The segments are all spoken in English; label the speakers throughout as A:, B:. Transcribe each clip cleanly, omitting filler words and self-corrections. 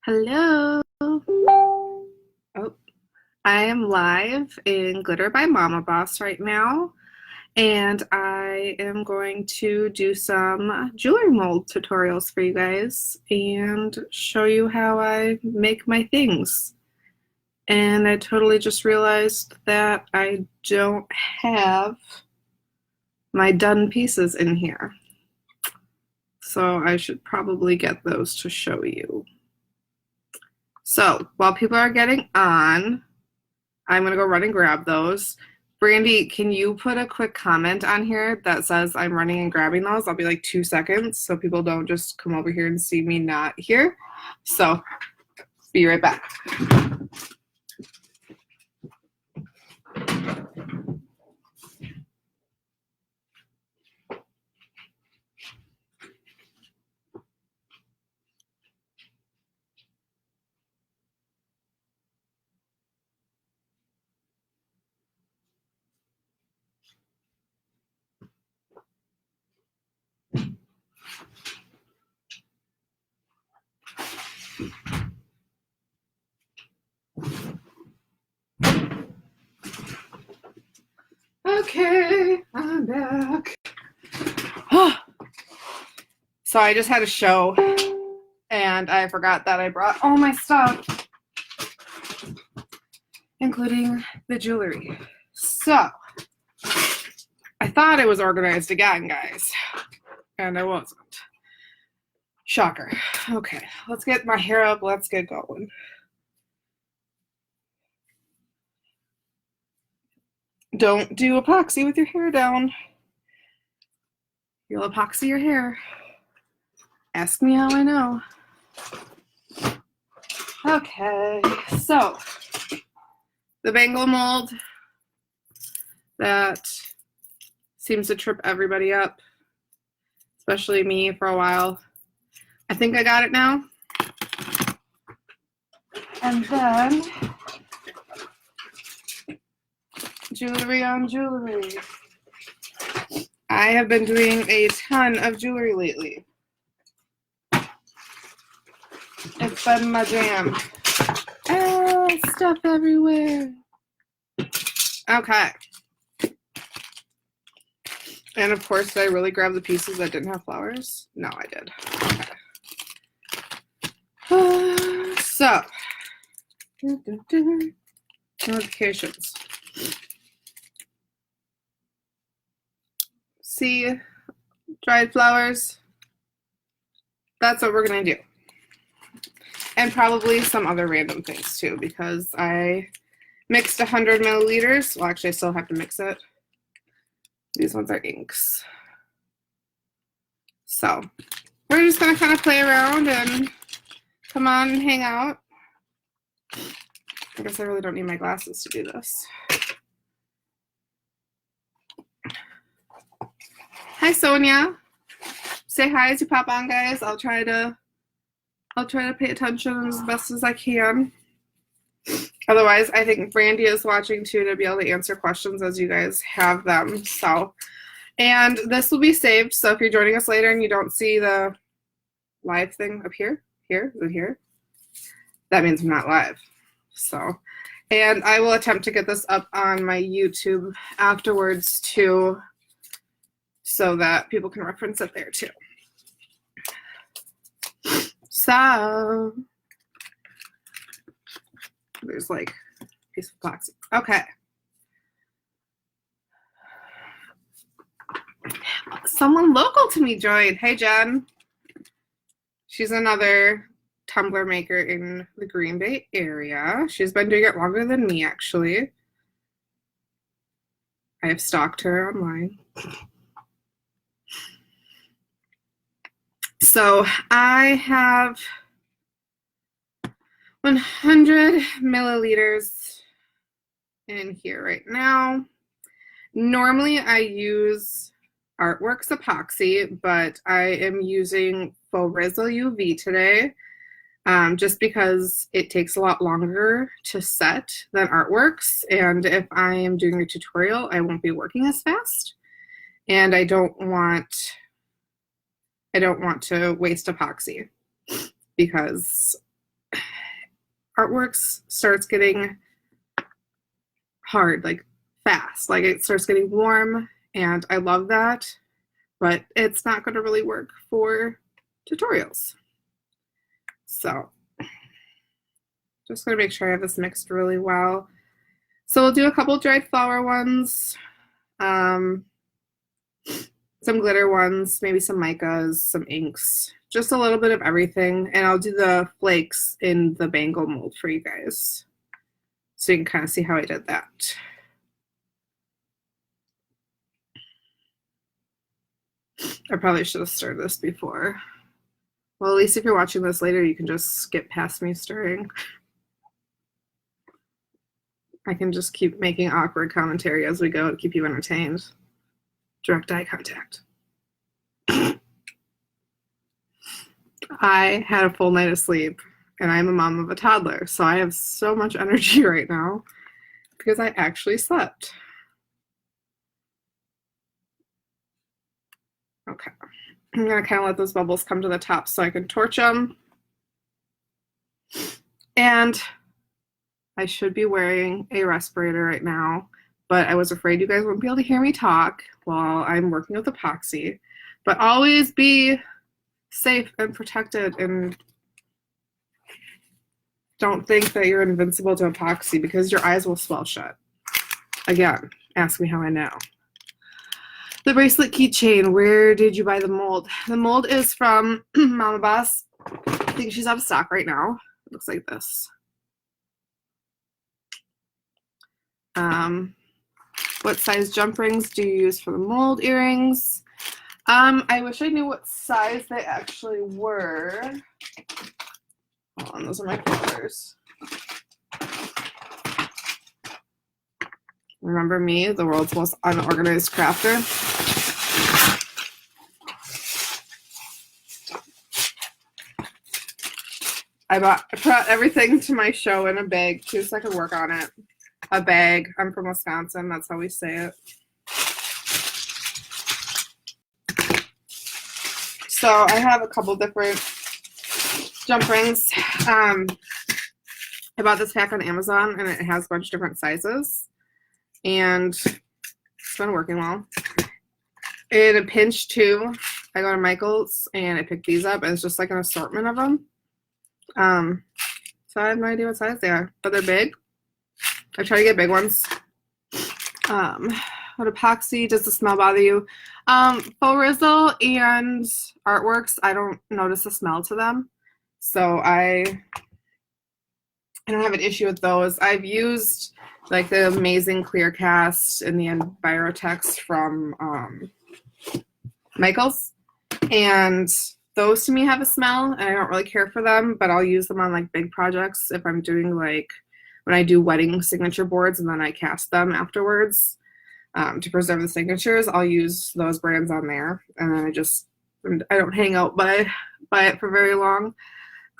A: Hello. Oh, I am live in Glitter by Mama Boss right now, and I am going to do some jewelry mold tutorials for you guys and show you how I make my things. And I totally just realized that I don't have my done pieces in here. So I should probably get those to show you. So while people are getting on, I'm going to go run and grab those. Brandy, can you put a quick comment on here that says I'm running and grabbing those? I'll be like 2 seconds so people don't just come over here and see me not here. So be right back. Okay, I'm back. So I just had a show and I forgot that I brought all my stuff, including the jewelry. So I thought it was organized again, guys, and I wasn't. Shocker. Okay, let's get my hair up. Let's get going. Don't do epoxy with your hair down. You'll epoxy your hair. Ask me how I know. Okay, so the bangle mold that seems to trip everybody up, especially me for a while. I think I got it now. And then jewelry on jewelry. I have been doing a ton of jewelry lately. It's been my jam. Stuff everywhere. Okay. And of course, did I really grab the pieces that didn't have flowers? No, I did. Okay. So, notifications. See, dried flowers. That's what we're gonna do. And probably some other random things too, because I mixed 100 milliliters. Well, actually, I still have to mix it. These ones are inks. So we're just gonna kind of play around and come on and hang out. I guess I really don't need my glasses to do this. Hi, Sonia. Say hi as you pop on, guys. I'll try to pay attention as best as I can. Otherwise, I think Brandy is watching too to be able to answer questions as you guys have them. So, and this will be saved. So if you're joining us later and you don't see the live thing up here, is it here? That means I'm not live. So, and I will attempt to get this up on my YouTube afterwards too, so that people can reference it there too. So there's like a piece of epoxy. Okay. Someone local to me joined. Hey, Jen. She's another tumbler maker in the Green Bay area. She's been doing it longer than me, actually. I have stalked her online. So I have 100 milliliters in here right now. Normally I use Artworks epoxy, but I am using Faux Rizzle UV today, just because it takes a lot longer to set than Artworks, and if I am doing a tutorial, I won't be working as fast, and I don't want to waste epoxy because Artworks starts getting hard, like fast, like it starts getting warm, and I love that, but it's not going to really work for tutorials. So just going to make sure I have this mixed really well. So we'll do a couple dried flower ones, some glitter ones, maybe some micas, some inks, just a little bit of everything. And I'll do the flakes in the bangle mold for you guys, so you can kind of see how I did that. I probably should have stirred this before. Well, at least if you're watching this later, you can just skip past me stirring. I can just keep making awkward commentary as we go to keep you entertained. Direct eye contact. I had a full night of sleep, and I'm a mom of a toddler, so I have so much energy right now because I actually slept. Okay, I'm gonna kind of let those bubbles come to the top so I can torch them. And I should be wearing a respirator right now, but I was afraid you guys wouldn't be able to hear me talk while I'm working with epoxy. But always be safe and protected, and don't think that you're invincible to epoxy because your eyes will swell shut. Again, ask me how I know. The bracelet keychain, where did you buy the mold? The mold is from Mama Boss. I think she's out of stock right now. It looks like this. What size jump rings do you use for the mold earrings? I wish I knew what size they actually were. Hold on, those are my colors. Remember me, the world's most unorganized crafter? I brought everything to my show in a bag too, so I could work on it. A bag. I'm from Wisconsin. That's how we say it. So I have a couple different jump rings. I bought this pack on Amazon, and it has a bunch of different sizes, and it's been working well. In a pinch too, I go to Michael's and I pick these up, and it's just like an assortment of them. So I have no idea what size they are, but they're big. I try to get big ones. What epoxy? Does the smell bother you? Faux Rizzle and Artworks, I don't notice a smell to them. So I don't have an issue with those. I've used like the amazing Clear Cast and the Envirotex from Michael's, and those to me have a smell, and I don't really care for them, but I'll use them on like big projects if I'm doing like when I do wedding signature boards and then I cast them afterwards to preserve the signatures. I'll use those brands on there, and then I don't hang out by it for very long.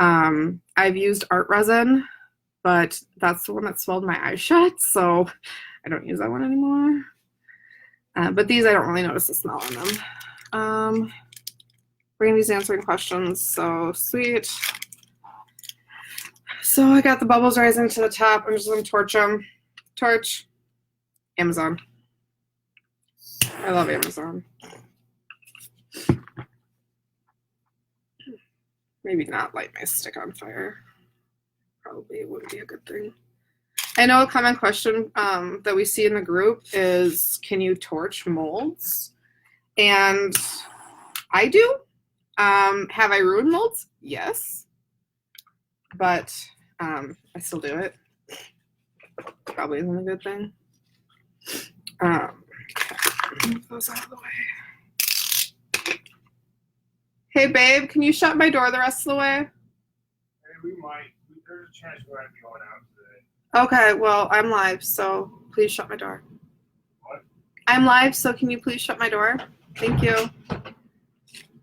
A: I've used Art Resin, but that's the one that swelled my eyes shut, so I don't use that one anymore. But these, I don't really notice the smell on them. Brandy's answering questions, so sweet. So I got the bubbles rising to the top. I'm just going to torch them. Torch. Amazon. I love Amazon. Maybe not light my stick on fire. Probably wouldn't be a good thing. I know a common question that we see in the group is, can you torch molds? And I do. Have I ruined molds? Yes. But I still do it. Probably isn't a good thing. Move those out of the way. Hey, babe, can you shut my door the rest of the way?
B: Hey, we might. There's a chance we might be going out today.
A: Okay, well, I'm live, so please shut my door.
B: What?
A: I'm live, so can you please shut my door? Thank you.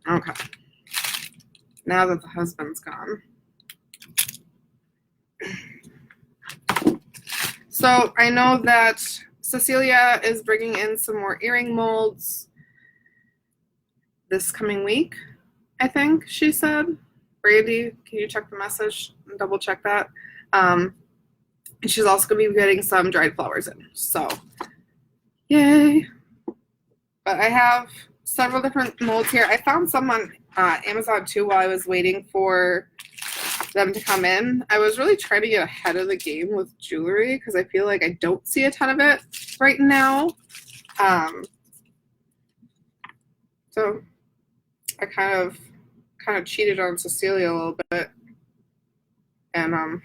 A: Okay. Now that the husband's gone. So I know that Cecilia is bringing in some more earring molds this coming week, I think she said. Brandy, can you check the message and double check that? And she's also going to be getting some dried flowers in. So, yay. But I have several different molds here. I found some on Amazon too while I was waiting for them to come in. I was really trying to get ahead of the game with jewelry because I feel like I don't see a ton of it right now. So I kind of cheated on Cecilia a little bit and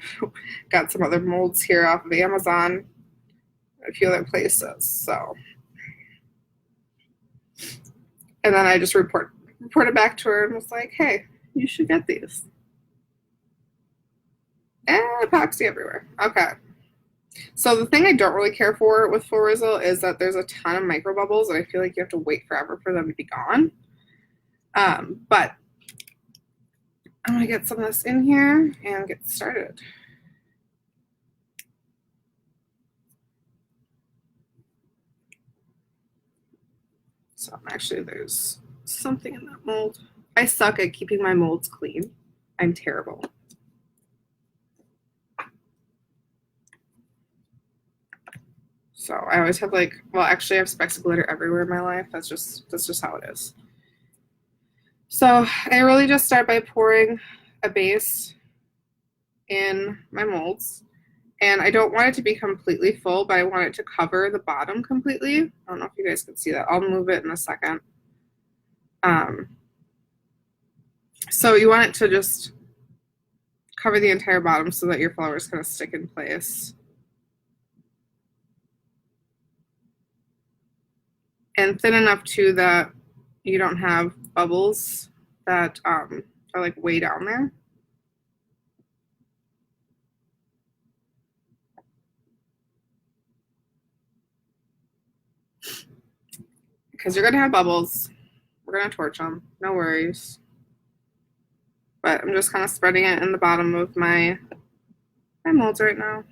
A: got some other molds here off of Amazon, a few other places. So, and then I just reported back to her and was like, hey, you should get these. And epoxy everywhere. Okay. So the thing I don't really care for with Florizal is that there's a ton of micro bubbles and I feel like you have to wait forever for them to be gone. But I'm going to get some of this in here and get started. So actually there's something in that mold. I suck at keeping my molds clean. I'm terrible. So I always have like, well, actually I have specks of glitter everywhere in my life. That's just how it is. So I really just start by pouring a base in my molds. And I don't want it to be completely full, but I want it to cover the bottom completely. I don't know if you guys can see that. I'll move it in a second. So you want it to just cover the entire bottom so that your flower is going to stick in place. And thin enough too that you don't have bubbles that are like way down there. Because you're going to have bubbles. We're going to torch them. No worries. But I'm just kind of spreading it in the bottom of my molds right now.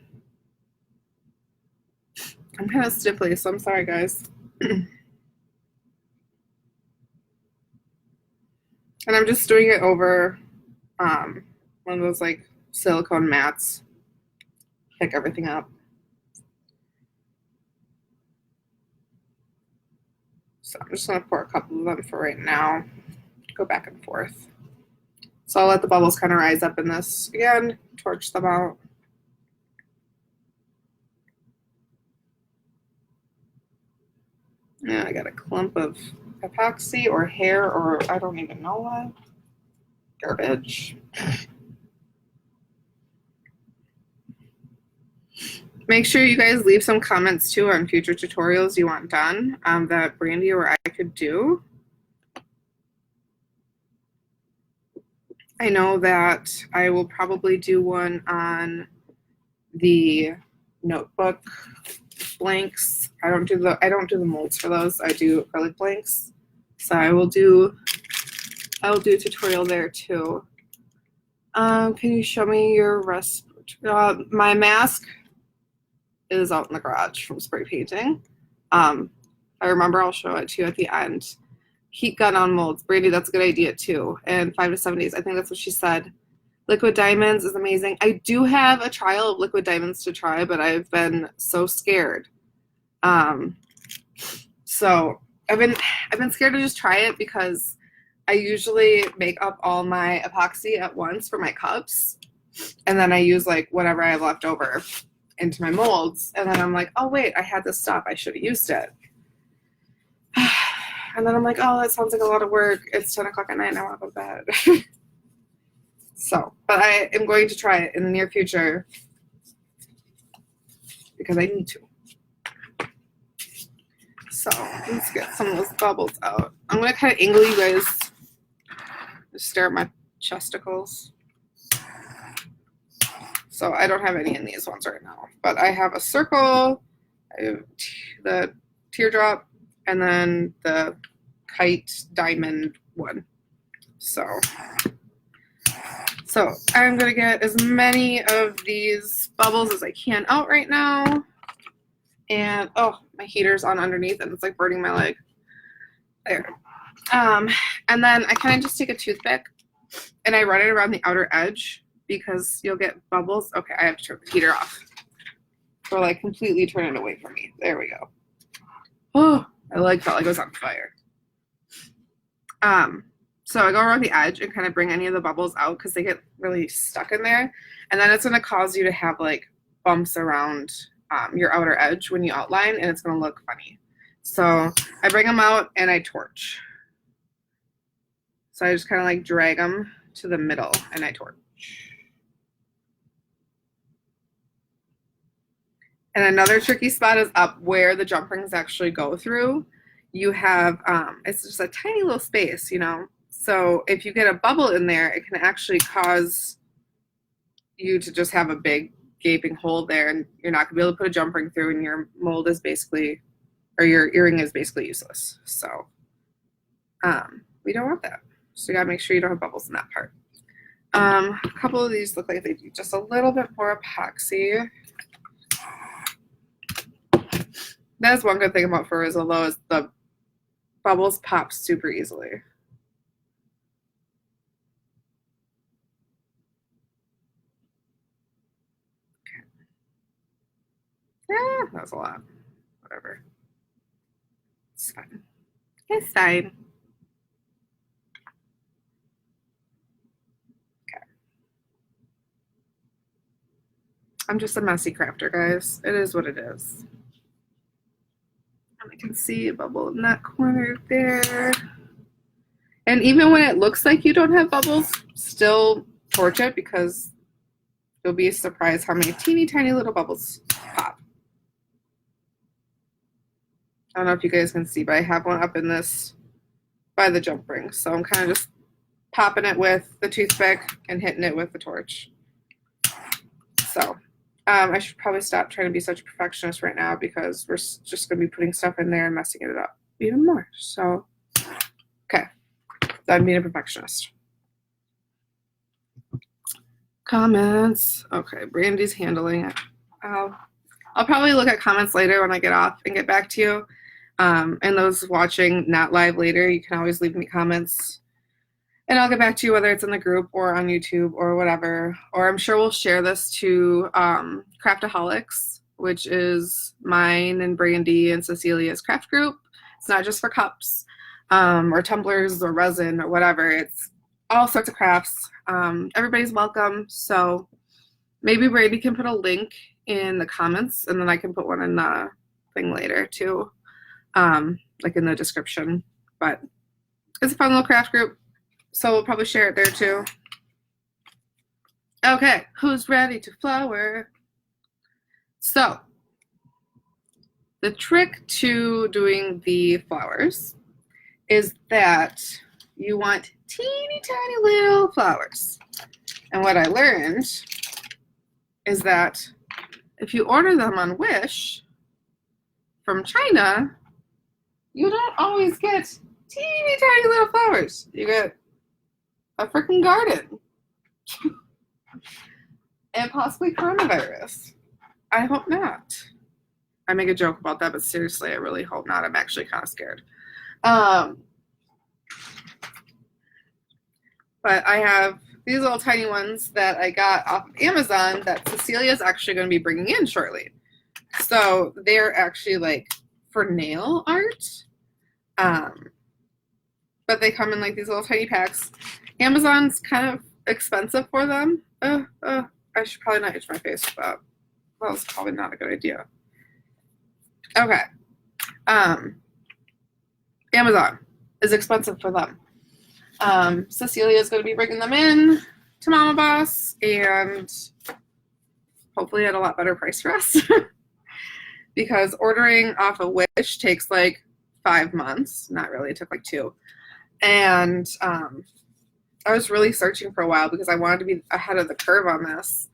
A: I'm kind of stiffly, so I'm sorry, guys. And I'm just doing it over one of those like silicone mats. Pick everything up. So I'm just going to pour a couple of them for right now. Go back and forth. So I'll let the bubbles kind of rise up in this again, torch them out. Yeah, I got a clump of epoxy or hair or I don't even know what. Garbage. Make sure you guys leave some comments too on future tutorials you want done that Brandy or I could do. I know that I will probably do one on the notebook blanks. I don't do the molds for those. I do acrylic blanks. So I will do a tutorial there too. Can you show me your rest? My mask is out in the garage from spray painting. I remember I'll show it to you at the end. Heat gun on molds. Brandy, that's a good idea too. And 5 to 7 days. I think that's what she said. Liquid diamonds is amazing. I do have a trial of liquid diamonds to try, but I've been so scared. So I've been scared to just try it because I usually make up all my epoxy at once for my cups, and then I use like whatever I have left over into my molds, and then I'm like, oh wait, I had this stuff. I should have used it. And then I'm like, oh, that sounds like a lot of work. It's 10 o'clock at night and I want to go to bed. So, but I am going to try it in the near future because I need to. So let's get some of those bubbles out. I'm going to kind of angle you guys. Just stare at my chesticles. So I don't have any in these ones right now. But I have a circle, I have the teardrop, and then the kite diamond one. So I'm going to get as many of these bubbles as I can out right now. And, oh, my heater's on underneath and it's like burning my leg. There. And then I kind of just take a toothpick and I run it around the outer edge because you'll get bubbles. Okay, I have to turn the heater off. Or like completely turn it away from me. There we go. Oh, felt like it was on fire. So I go around the edge and kind of bring any of the bubbles out because they get really stuck in there. And then it's going to cause you to have like bumps around your outer edge when you outline, and it's going to look funny. So I bring them out and I torch. So I just kind of like drag them to the middle and I torch. And another tricky spot is up where the jump rings actually go through. You have, it's just a tiny little space, you know. So if you get a bubble in there, it can actually cause you to just have a big gaping hole there, and you're not gonna be able to put a jump ring through, and your mold is basically, or your earring is basically useless. So we don't want that. So you gotta make sure you don't have bubbles in that part. A couple of these look like they do just a little bit more epoxy. That's one good thing about Farizzolo is the bubbles pop super easily. Yeah, that was a lot. Whatever. It's fine. It's fine. Okay. I'm just a messy crafter, guys. It is what it is. And I can see a bubble in that corner there. And even when it looks like you don't have bubbles, still torch it because you'll be surprised how many teeny tiny little bubbles pop. I don't know if you guys can see, but I have one up in this by the jump ring. So I'm kind of just popping it with the toothpick and hitting it with the torch. So I should probably stop trying to be such a perfectionist right now because we're just going to be putting stuff in there and messing it up even more. So, okay. I'm being a perfectionist. Comments. Okay, Brandy's handling it. I'll probably look at comments later when I get off and get back to you. And those watching not live later, you can always leave me comments. And I'll get back to you whether it's in the group or on YouTube or whatever. Or I'm sure we'll share this to Craftaholics, which is mine and Brandy and Cecilia's craft group. It's not just for cups or tumblers or resin or whatever. It's all sorts of crafts. Everybody's welcome. So maybe Brandy can put a link in the comments, and then I can put one in the thing later too, like in the description. But it's a fun little craft group, so we'll probably share it there too. Okay, who's ready to flower? So the trick to doing the flowers is that you want teeny tiny little flowers. And what I learned is that if you order them on Wish from China, you don't always get teeny tiny little flowers. You get a freaking garden. And possibly coronavirus. I hope not. I make a joke about that, but seriously, I really hope not. I'm actually kind of scared. But I have these little tiny ones that I got off of Amazon that Cecilia's actually going to be bringing in shortly. So they're actually like for nail art. But they come in like these little tiny packs. Amazon's kind of expensive for them. I should probably not itch my face, but that was probably not a good idea. Okay. Amazon is expensive for them. Cecilia is going to be bringing them in to Mama Boss, and hopefully at a lot better price for us. Because ordering off of Wish takes like 5 months. Not really, it took like 2. And I was really searching for a while because I wanted to be ahead of the curve on this.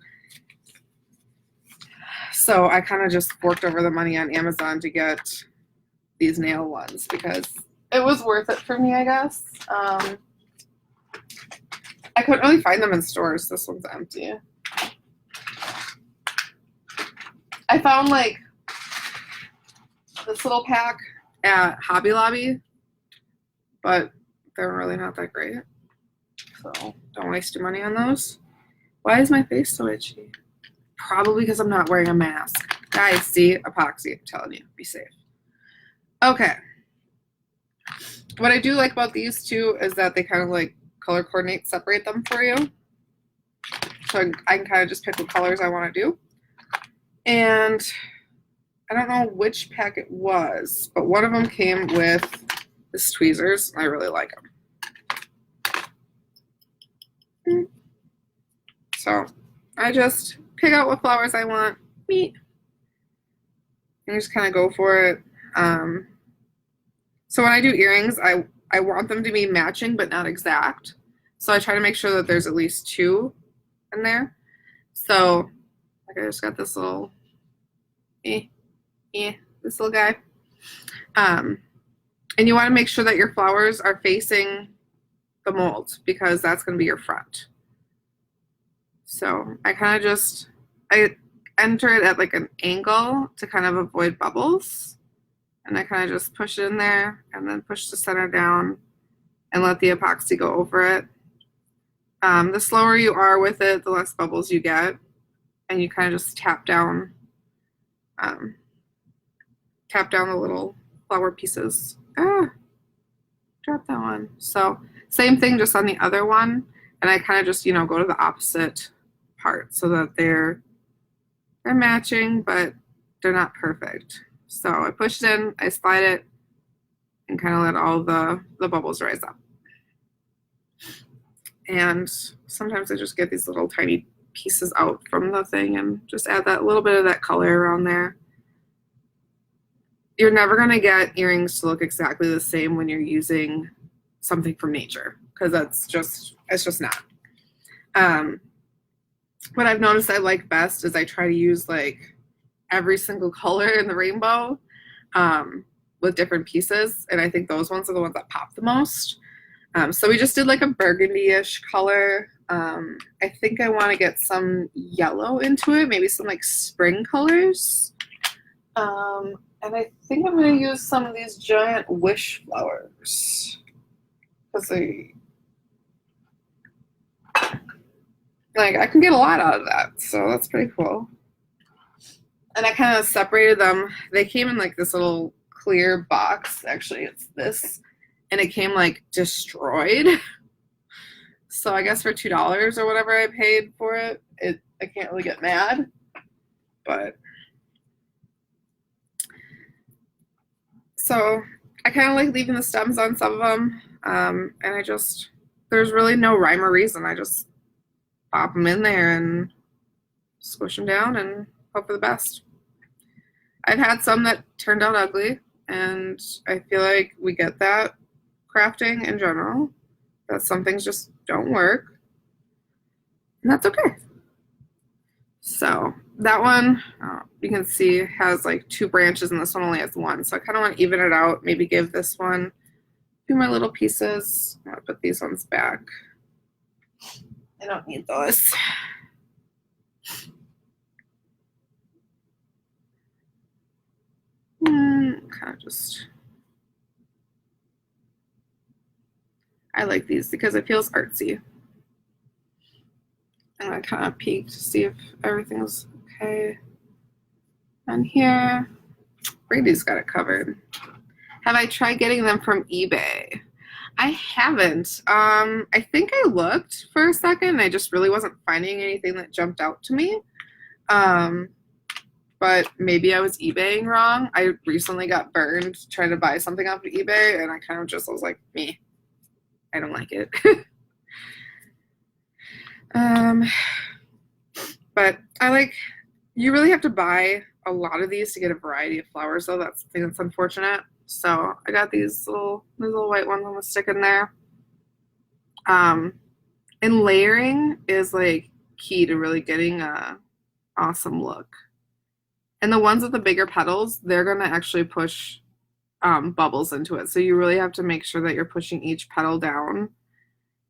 A: So I kind of just forked over the money on Amazon to get these nail ones because it was worth it for me, I guess. I couldn't really find them in stores. This one's empty. I found like this little pack at Hobby Lobby, but they're really not that great. So don't waste your money on those. Why is my face so itchy? Probably because I'm not wearing a mask. Guys, see? Epoxy, I'm telling you. Be safe. Okay. What I do like about these two is that they kind of like color coordinate, separate them for you. So I can kind of just pick what colors I want to do. And I don't know which pack it was, but one of them came with this tweezers. And I really like them. So I just pick out what flowers I want, and just kind of go for it. So when I do earrings, I want them to be matching but not exact. So I try to make sure that there's at least two in there. So like I just got this little this little guy. And you want to make sure that your flowers are facing the mold because that's going to be your front. So I kind of just, I enter it at like an angle to kind of avoid bubbles. And I kind of just push it in there and then push the center down and let the epoxy go over it. The slower you are with it, the less bubbles you get. And you kind of just tap down the little flower pieces. Drop that one. So same thing just on the other one. And I kind of just, go to the opposite part so that they're matching, but they're not perfect. So I push it in, I slide it, and kind of let all the bubbles rise up. And sometimes I just get these little tiny pieces out from the thing and just add that little bit of that color around there. You're never going to get earrings to look exactly the same when you're using something from nature because it's just not. What I've noticed I like best is I try to use like every single color in the rainbow with different pieces, and I think those ones are the ones that pop the most. So we just did like a burgundy-ish color. I think I want to get some yellow into it, maybe some like spring colors. And I think I'm going to use some of these giant wish flowers because I can get a lot out of that, so that's pretty cool. And I kind of separated them. They came in like this little clear box. Actually, it's this, and it came like destroyed. So I guess for $2 or whatever I paid for it, I can't really get mad. But so I kind of like leaving the stems on some of them, and there's really no rhyme or reason. I just pop them in there and squish them down and hope for the best. I've had some that turned out ugly, and I feel like we get that crafting in general, that some things just don't work, and that's okay. So that one, you can see, has like 2 branches, and this one only has 1. So I kind of want to even it out, maybe give this one 2 more little pieces. I'm going to put these ones back. I don't need those. Kind of just, I like these because it feels artsy. And I kind of peek to see if everything's okay. And here, Brady's got it covered. Have I tried getting them from eBay? I haven't. I think I looked for a second and I just really wasn't finding anything that jumped out to me. But maybe I was eBaying wrong. I recently got burned trying to buy something off of eBay, and I kind of just was like, me, I don't like it. But you really have to buy a lot of these to get a variety of flowers, though. That's the thing that's unfortunate. So I got these little white ones I'm gonna stick in there. And layering is like key to really getting a awesome look. And the ones with the bigger petals, they're gonna actually push bubbles into it. So you really have to make sure that you're pushing each petal down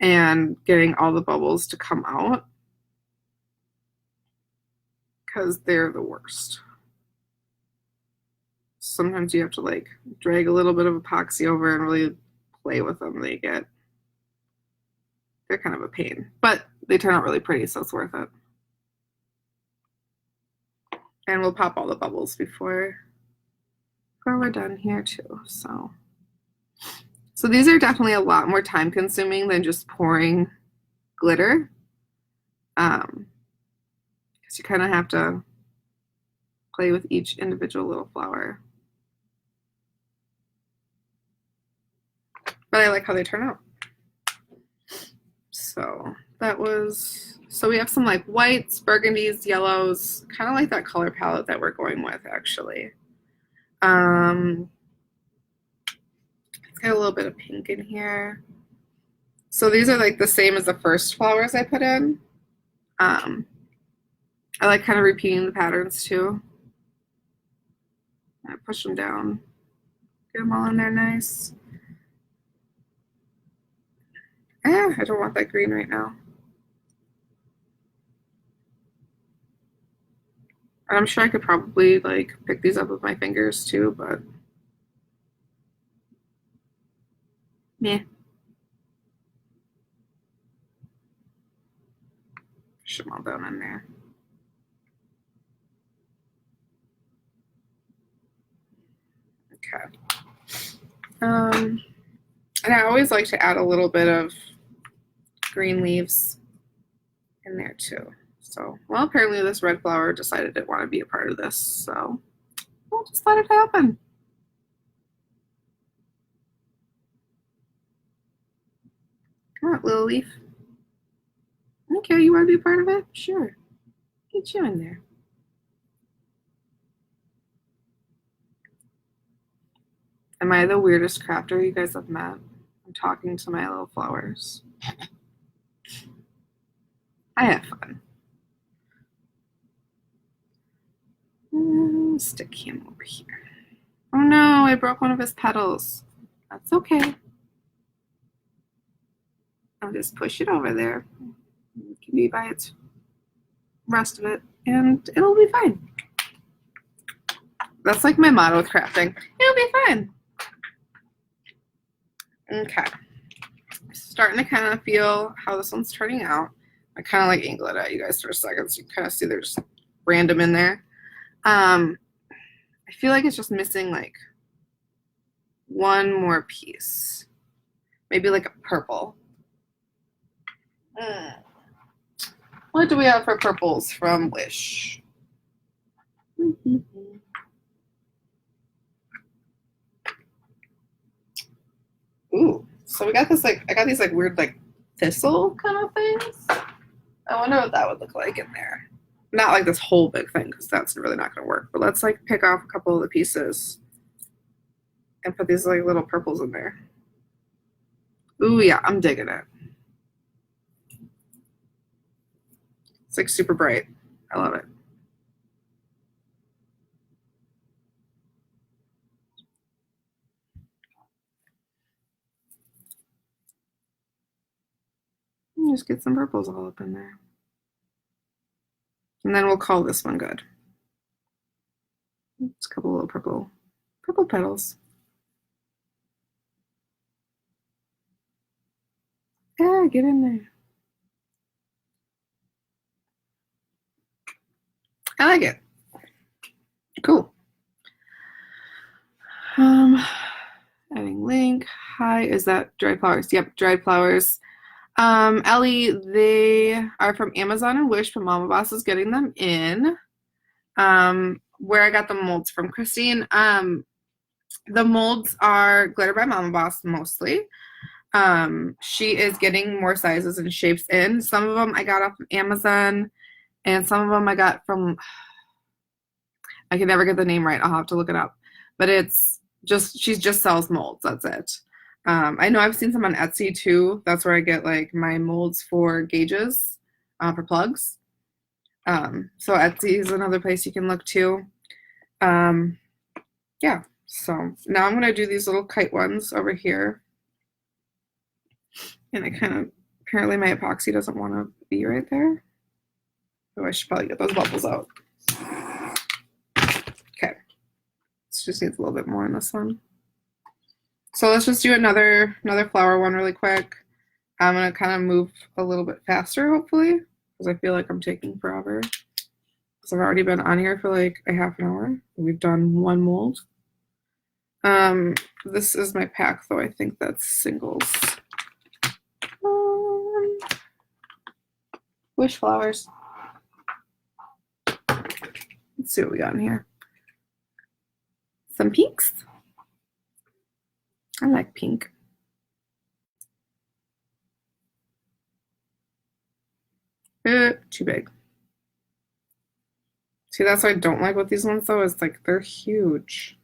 A: and getting all the bubbles to come out, because they're the worst. Sometimes you have to like drag a little bit of epoxy over and really play with them. They get they're kind of a pain, but they turn out really pretty, so it's worth it. And we'll pop all the bubbles before we're done here too. So these are definitely a lot more time consuming than just pouring glitter. Because you kind of have to play with each individual little flower. But I like how they turn out. So we have some like whites, burgundies, yellows, kind of like that color palette that we're going with actually. It's got a little bit of pink in here. So these are like the same as the first flowers I put in. I like kind of repeating the patterns too. I push them down, get them all in there nice. I don't want that green right now. And I'm sure I could probably like pick these up with my fingers too, but meh. Push them all down in there. Okay. And I always like to add a little bit of green leaves in there too. So, well, apparently this red flower decided it didn't want to be a part of this, so we'll just let it happen. Come on, little leaf. Okay, you want to be a part of it? Sure. Get you in there. Am I the weirdest crafter you guys have met? I'm talking to my little flowers. I have fun. Stick him over here. Oh no, I broke one of his petals. That's okay. I'll just push it over there. It can be by its rest of it, and it'll be fine. That's like my motto with crafting. It'll be fine. Okay. Starting to kind of feel how this one's turning out. I kind of like angle it at you guys for a second so you can kind of see there's random in there. I feel like it's just missing like one more piece. Maybe like a purple. What do we have for purples from Wish? Ooh, so we got this like, I got these like weird like thistle kind of things. I wonder what that would look like in there. Not like this whole big thing because that's really not going to work. But let's like pick off a couple of the pieces and put these like little purples in there. Ooh, yeah, I'm digging it. It's like super bright. I love it. Just get some purples all up in there. And then we'll call this one good. Just a couple little purple petals. Yeah, get in there. I like it. Cool. Adding link. Hi, is that dried flowers? Yep, dried flowers. Ellie, they are from Amazon and Wish, but Mama Boss is getting them in. Where I got the molds from Christine. The molds are Glitter by Mama Boss mostly. She is getting more sizes and shapes in. Some of them I got off of Amazon, and some of them I got from, I can never get the name right. I'll have to look it up. But it's just, she just sells molds. That's it. I know I've seen some on Etsy too. That's where I get like my molds for gauges for plugs. So Etsy is another place you can look to. Yeah, so now I'm going to do these little kite ones over here. And I kind of, apparently my epoxy doesn't want to be right there. So I should probably get those bubbles out. Okay. This just needs a little bit more in this one. So let's just do another flower one really quick. I'm gonna kind of move a little bit faster, hopefully, because I feel like I'm taking forever. Because I've already been on here for like a half an hour. We've done one mold. This is my pack, though. I think that's singles. Wish flowers. Let's see what we got in here. Some pinks. I like pink. Too big. See, that's what I don't like with these ones, though, is like they're huge.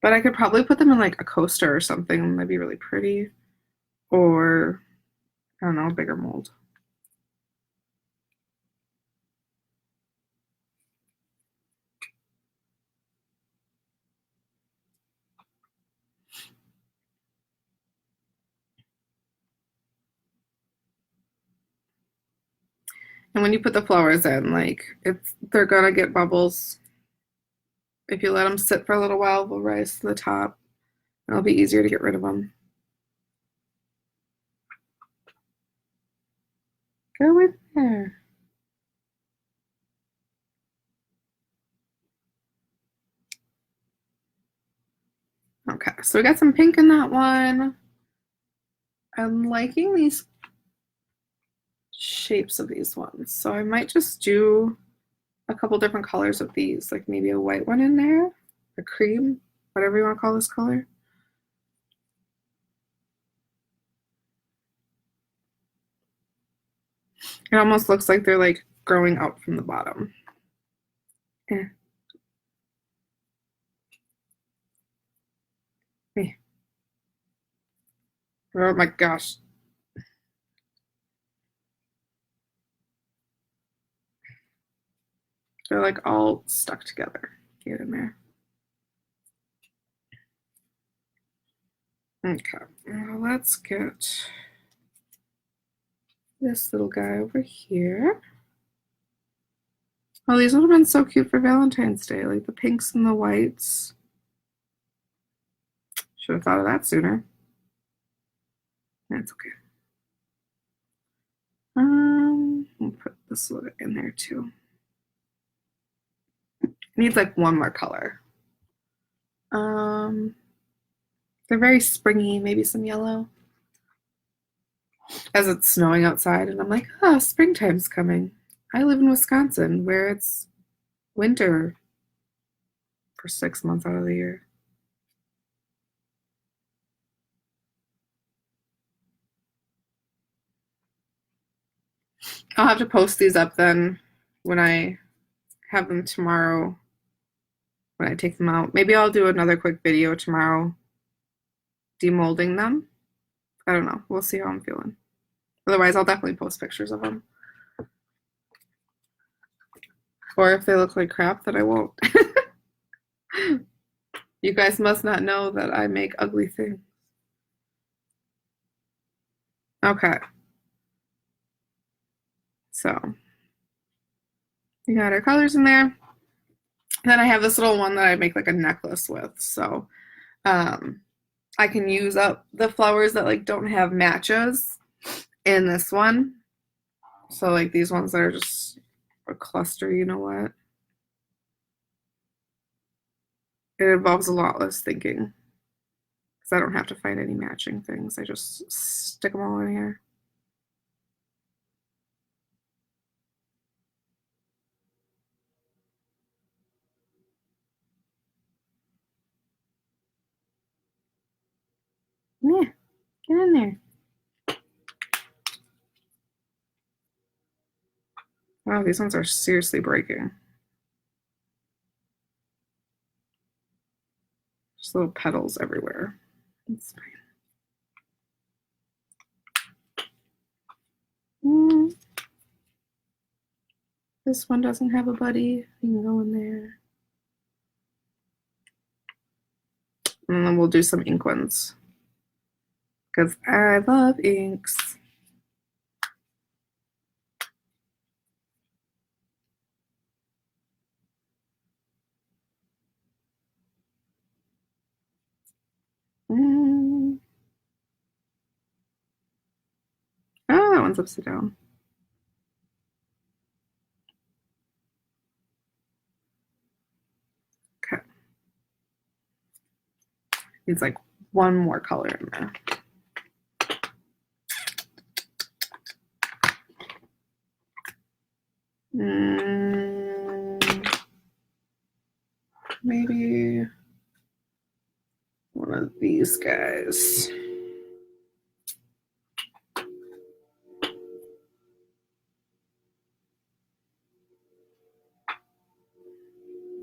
A: But I could probably put them in like a coaster or something. That'd be really pretty. Or, I don't know, a bigger mold. And when you put the flowers in, like they're gonna get bubbles. If you let them sit for a little while, they'll rise to the top. It'll be easier to get rid of them. Go in there. Okay, so we got some pink in that one. I'm liking these shapes of these ones, so I might just do a couple different colors of these, like maybe a white one in there, a cream, whatever you want to call this color. It almost looks like they're like growing out from the bottom. Eh. Eh. Oh my gosh. They're like all stuck together. Get in there. Okay, now let's get this little guy over here. Oh, these would have been so cute for Valentine's Day, like the pinks and the whites. Should have thought of that sooner. That's okay. We'll put this little in there too. It needs like one more color. They're very springy, maybe some yellow. As it's snowing outside, and I'm like, oh, springtime's coming. I live in Wisconsin, where it's winter for 6 months out of the year. I'll have to post these up then when I have them tomorrow, when I take them out. Maybe I'll do another quick video tomorrow demolding them. I don't know. We'll see how I'm feeling. Otherwise, I'll definitely post pictures of them. Or if they look like crap, then I won't. You guys must not know that I make ugly things. Okay. So, we got our colors in there. Then I have this little one that I make like a necklace with. So, I can use up the flowers that like don't have matches in this one. So like these ones that are just a cluster, you know what? It involves a lot less thinking because I don't have to find any matching things. I just stick them all in here. Yeah, get in there. Wow, these ones are seriously breaking. Just little petals everywhere. It's fine. This one doesn't have a buddy. You can go in there. And then we'll do some ink ones. Because I love inks. one's upside down. Okay. Needs like one more color in there. Maybe one of these guys.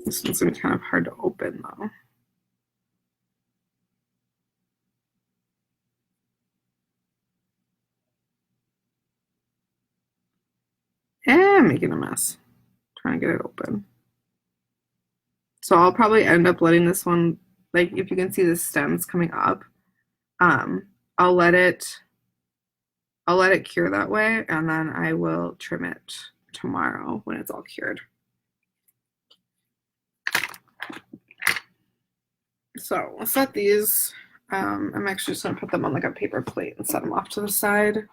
A: This one's gonna be kind of hard to open though. And I'm making a mess. Trying to get it open. So I'll probably end up letting this one, like if you can see the stems coming up, I'll let it cure that way, and then I will trim it tomorrow when it's all cured. So I'll set these. I'm actually just gonna put them on like a paper plate and set them off to the side.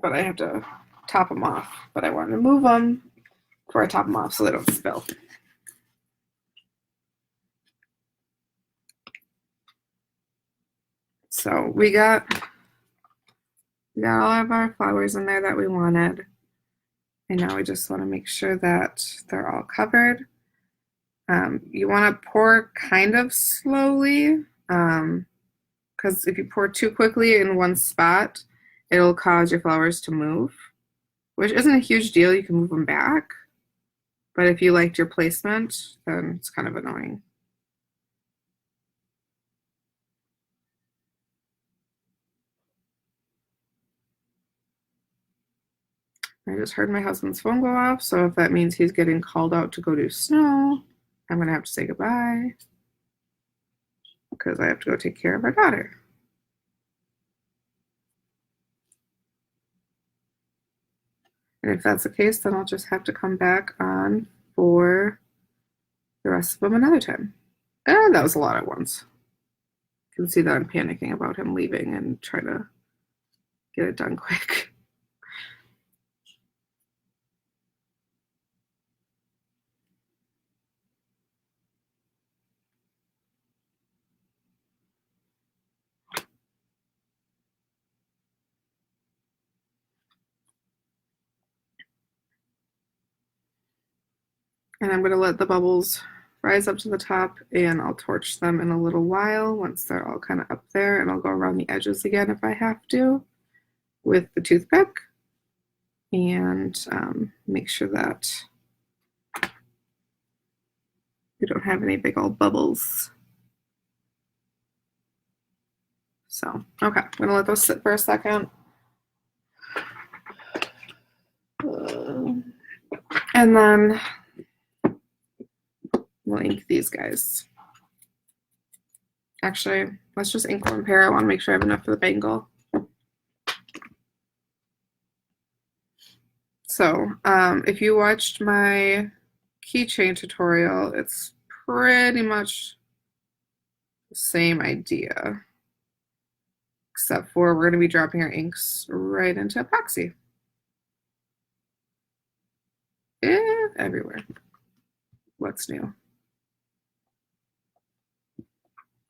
A: But I have to top them off. But I want to move them before I top them off so they don't spill. So we got all of our flowers in there that we wanted. And now we just want to make sure that they're all covered. You want to pour kind of slowly, because if you pour too quickly in one spot, it'll cause your flowers to move, which isn't a huge deal. You can move them back. But if you liked your placement, then it's kind of annoying. I just heard my husband's phone go off, so if that means he's getting called out to go do snow, I'm gonna have to say goodbye because I have to go take care of our daughter. And if that's the case, then I'll just have to come back on for the rest of them another time. And that was a lot at once. You can see that I'm panicking about him leaving and trying to get it done quick. And I'm going to let the bubbles rise up to the top, and I'll torch them in a little while once they're all kind of up there, and I'll go around the edges again if I have to with the toothpick and make sure that we don't have any big old bubbles. So, okay, I'm going to let those sit for a second. And then we'll ink these guys. Actually, let's just ink one pair. I want to make sure I have enough for the bangle. So if you watched my keychain tutorial, it's pretty much the same idea, except for we're going to be dropping our inks right into epoxy. Everywhere. What's new?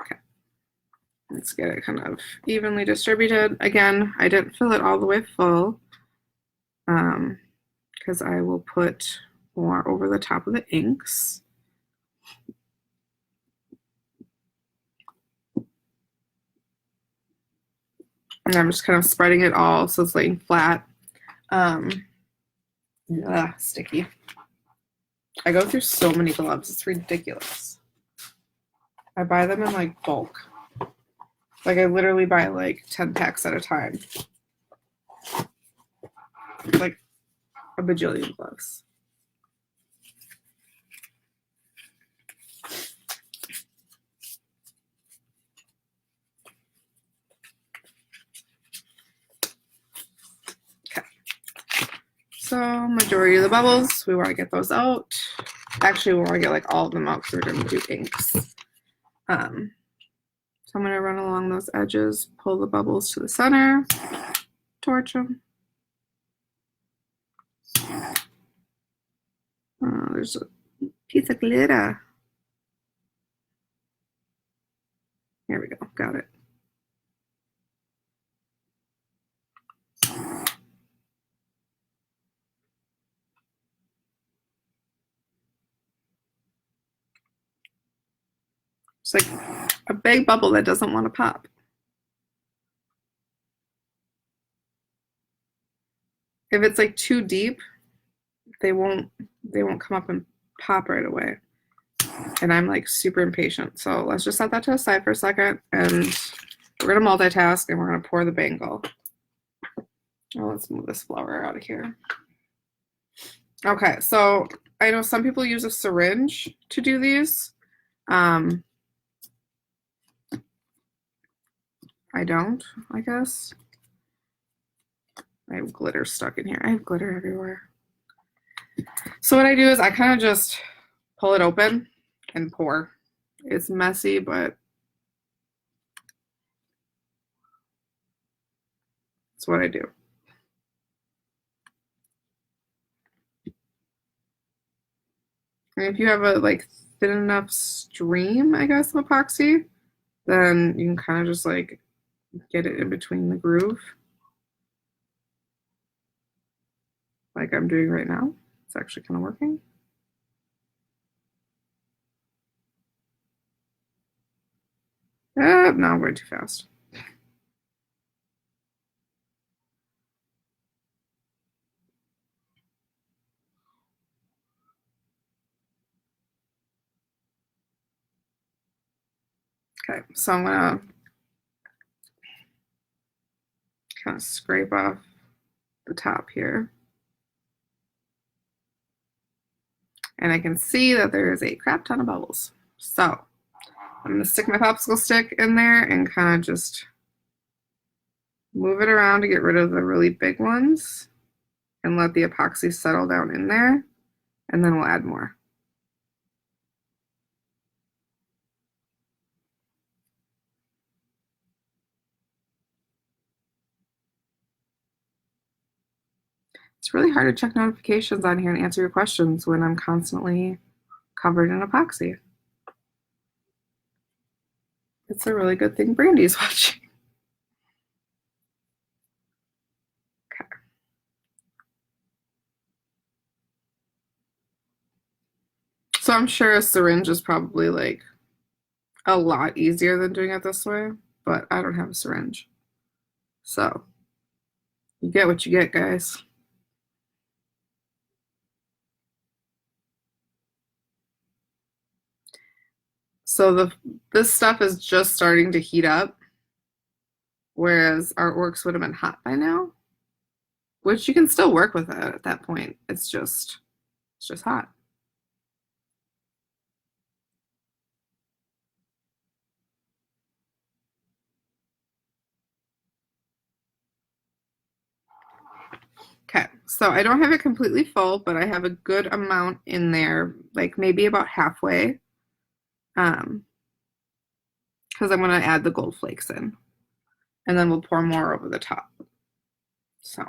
A: Okay. Let's get it kind of evenly distributed. Again, I didn't fill it all the way full because I will put more over the top of the inks. And I'm just kind of spreading it all so it's laying flat. Sticky. I go through so many gloves. It's ridiculous. I buy them in like bulk. Like I literally buy like 10 packs at a time. Like a bajillion gloves. Okay. So majority of the bubbles, we want to get those out. Actually, we want to get like all of them out because we're going to do inks. So So I'm going to run along those edges, pull the bubbles to the center, torch them. Oh, there's a piece of glitter. Here we go, got it. It's like a big bubble that doesn't want to pop. If it's like too deep, they won't come up and pop right away. And I'm like super impatient. So let's just set that to the side for a second, and we're gonna multitask and we're gonna pour the bangle. Oh, let's move this flower out of here. Okay, so I know some people use a syringe to do these. I don't, I guess. I have glitter stuck in here. I have glitter everywhere. So what I do is I kind of just pull it open and pour. It's messy, but it's what I do. And if you have a like thin enough stream, I guess, of epoxy, then you can kind of just like get it in between the groove. Like I'm doing right now. It's actually kind of working. No, I'm going too fast. Okay, so I'm gonna kind of scrape off the top here. And I can see that there is a crap ton of bubbles. So I'm gonna stick my popsicle stick in there and kind of just move it around to get rid of the really big ones and let the epoxy settle down in there, and then we'll add more. It's really hard to check notifications on here and answer your questions when I'm constantly covered in epoxy. It's a really good thing Brandy's watching. Okay. So I'm sure a syringe is probably like a lot easier than doing it this way, but I don't have a syringe. So you get what you get, guys. So this stuff is just starting to heat up, whereas artworks would have been hot by now, which you can still work with it at that point. It's just hot. Okay, so I don't have it completely full, but I have a good amount in there, like maybe about halfway, because I'm going to add the gold flakes in, and then we'll pour more over the top. So.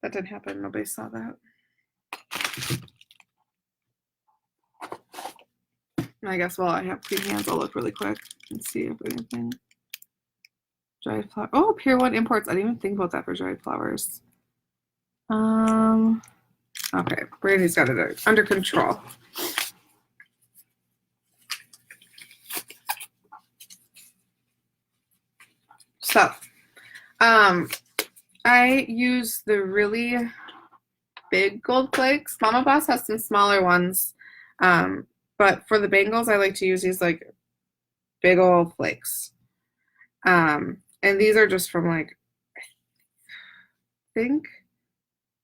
A: That didn't happen. Nobody saw that. I guess while I have clean hands, I'll look really quick and see if anything. Dried flower. Oh, Pier 1 imports. I didn't even think about that for dried flowers. Okay, Brandy's got it under control. So, I use the really big gold flakes. Mama Boss has some smaller ones, but for the bangles, I like to use these like big old flakes. And these are just from like, I think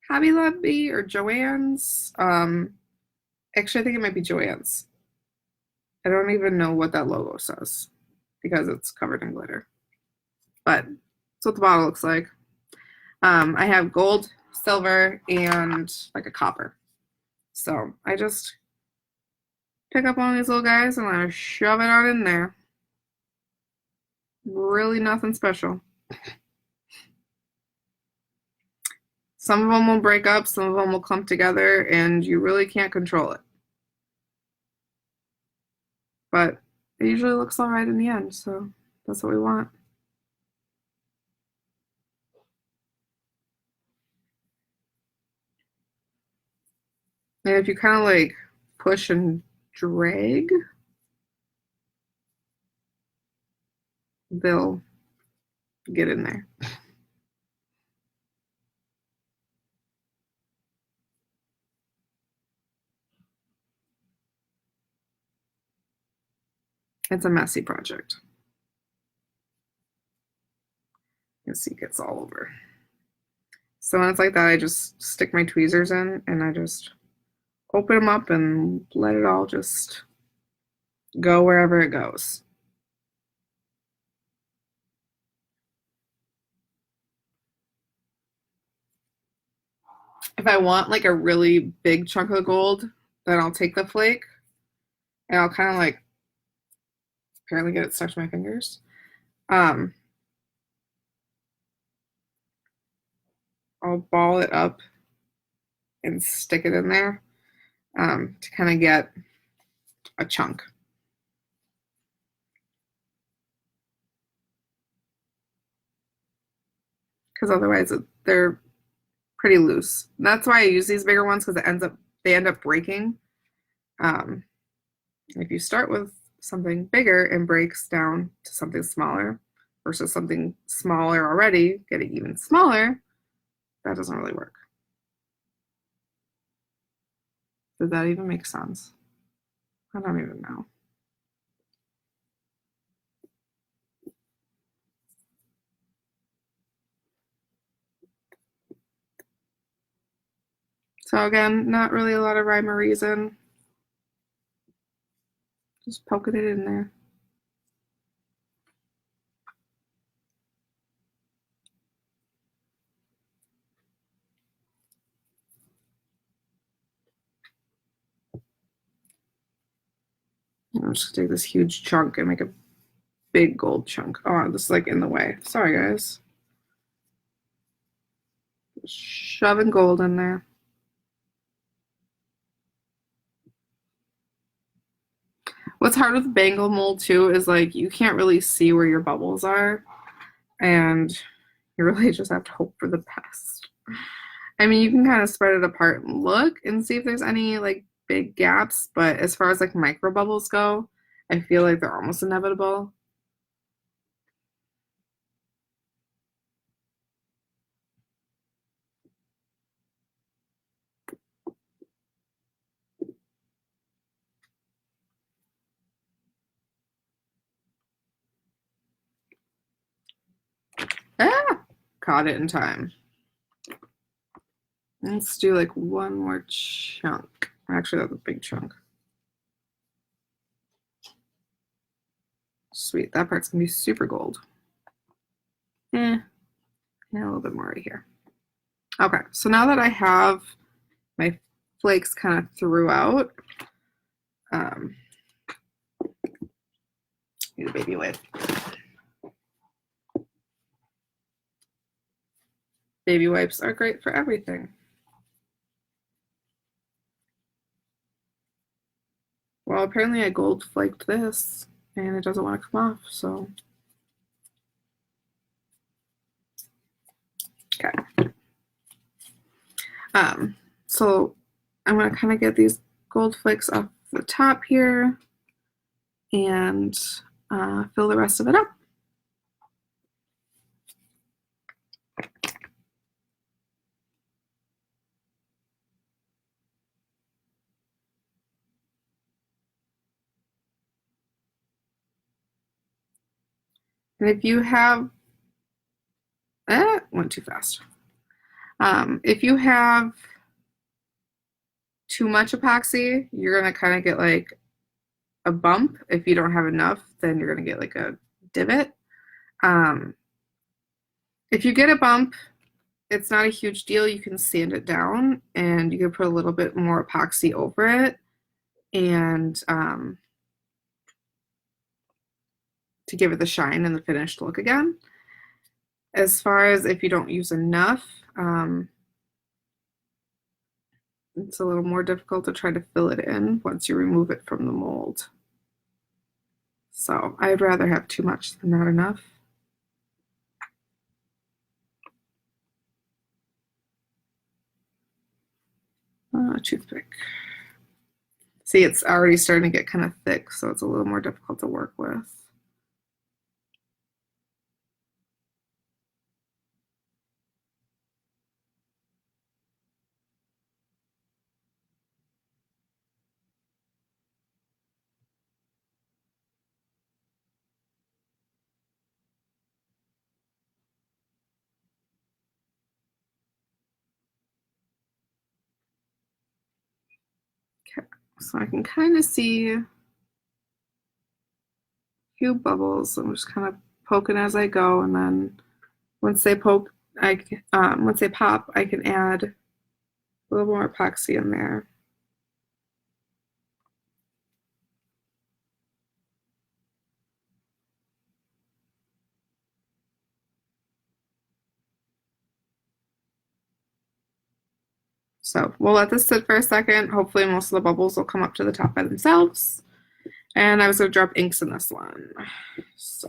A: Hobby Lobby or Joann's. Actually, I think it might be Joann's. I don't even know what that logo says because it's covered in glitter. But that's what the bottle looks like. I have gold, silver, and like a copper. So I just pick up one of these little guys and I shove it on in there. Really nothing special. Some of them will break up, some of them will clump together, and you really can't control it. But it usually looks all right in the end, so that's what we want. And if you kind of like push and drag, they'll get in there. It's a messy project. You see it gets all over. So when it's like that, I just stick my tweezers in and I just open them up and let it all just go wherever it goes. If I want like a really big chunk of gold, then I'll take the flake and I'll kind of like apparently get it stuck to my fingers. I'll ball it up and stick it in there to kind of get a chunk. Because otherwise they're pretty loose. That's why I use these bigger ones because they end up breaking. If you start with something bigger and breaks down to something smaller versus something smaller already, getting even smaller, that doesn't really work. Did that even make sense? I don't even know. So again, not really a lot of rhyme or reason. Just poking it in there. I'm just gonna take this huge chunk and make a big gold chunk. Oh, this is like in the way. Sorry, guys. Just shoving gold in there. What's hard with bangle mold too is like you can't really see where your bubbles are, and you really just have to hope for the best. I mean, you can kind of spread it apart and look and see if there's any like big gaps, but as far as like micro bubbles go, I feel like they're almost inevitable. Ah, caught it in time. Let's do like one more chunk. Actually, that's a big chunk. Sweet, that part's gonna be super gold. Yeah, a little bit more right here. Okay, so now that I have my flakes kind of throughout, need a baby wipe. Baby wipes are great for everything. Well, apparently I gold flaked this and it doesn't want to come off, so. Okay. So I'm gonna kind of get these gold flakes off the top here and fill the rest of it up. And if you have, went too fast. If you have too much epoxy, you're gonna kind of get like a bump. If you don't have enough, then you're gonna get like a divot. If you get a bump, it's not a huge deal. You can sand it down and you can put a little bit more epoxy over it and to give it the shine and the finished look again. As far as if you don't use enough, it's a little more difficult to try to fill it in once you remove it from the mold. So I'd rather have too much than not enough. Toothpick. See, it's already starting to get kind of thick, so it's a little more difficult to work with. Okay, so I can kind of see a few bubbles. I'm just kind of poking as I go, and then once they poke, once they pop, I can add a little more epoxy in there. So we'll let this sit for a second. Hopefully most of the bubbles will come up to the top by themselves. And I was going to drop inks in this one. So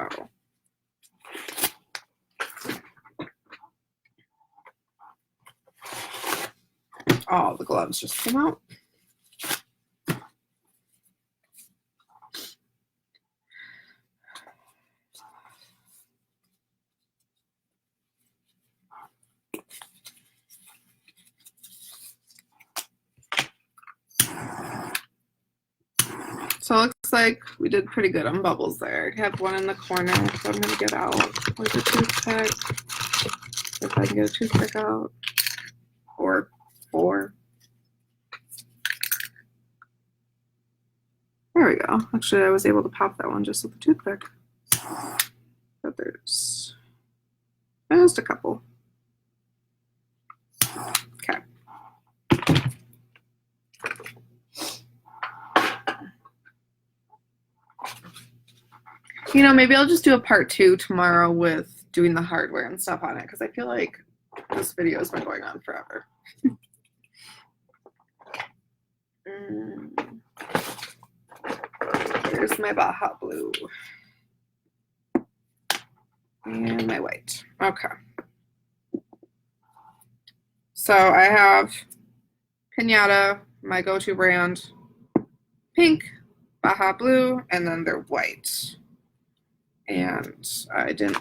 A: all the gloves just came out. So it looks like we did pretty good on bubbles there. I have one in the corner, so I'm going to get out with a toothpick. If I can get a toothpick out. Or 4. There we go. Actually, I was able to pop that one just with a toothpick. But there's just a couple. Okay. You know, maybe I'll just do a part 2 tomorrow with doing the hardware and stuff on it, because I feel like this video has been going on forever. Here's my Baja Blue. And my white. Okay. So I have Pinata, my go-to brand, pink, Baja Blue, and then they're white. And I didn't,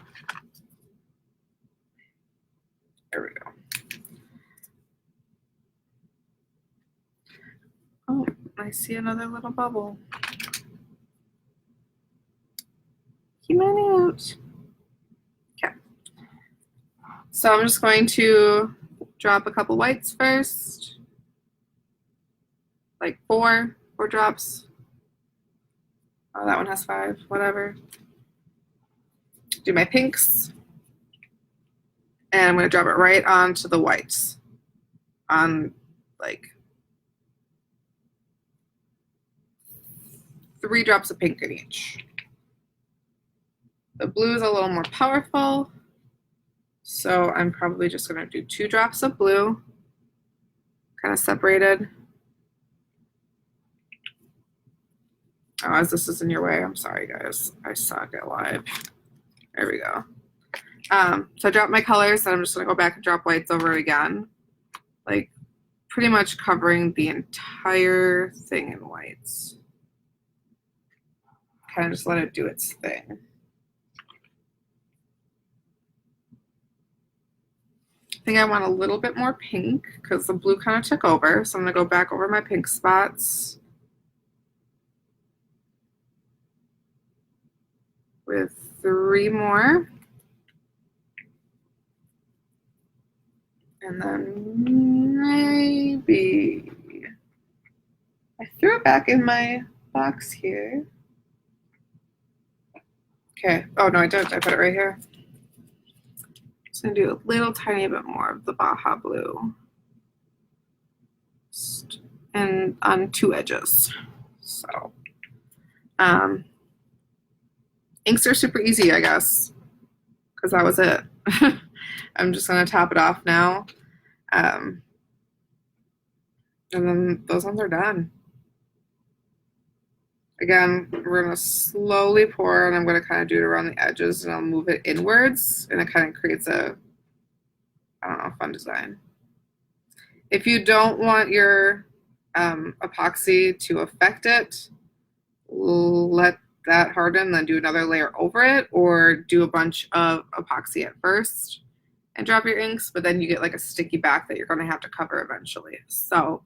A: there we go. Oh, I see another little bubble. Keep my out. Okay. So I'm just going to drop a couple whites first. Like 4 drops. Oh, that one has 5, whatever. Do my pinks. And I'm going to drop it right onto the whites. On like 3 drops of pink in each. The blue is a little more powerful, so I'm probably just going to do 2 drops of blue, kind of separated. Oh, as this is in your way, I'm sorry guys, I suck at live. There we go. So I dropped my colors, and I'm just going to go back and drop whites over it again, like pretty much covering the entire thing in whites. Kind of just let it do its thing. I think I want a little bit more pink because the blue kind of took over. So I'm going to go back over my pink spots with 3 more. And then maybe I threw it back in my box here. Okay. Oh, no, I didn't. I put it right here. Just gonna do a little tiny bit more of the Baja Blue. And on two edges. So, inks are super easy, I guess, because that was it. I'm just gonna top it off now. And then those ones are done. Again, we're gonna slowly pour, and I'm gonna kind of do it around the edges, and I'll move it inwards, and it kind of creates a, I don't know, fun design. If you don't want your epoxy to affect it, let that harden, then do another layer over it, or do a bunch of epoxy at first and drop your inks, but then you get like a sticky back that you're going to have to cover eventually. So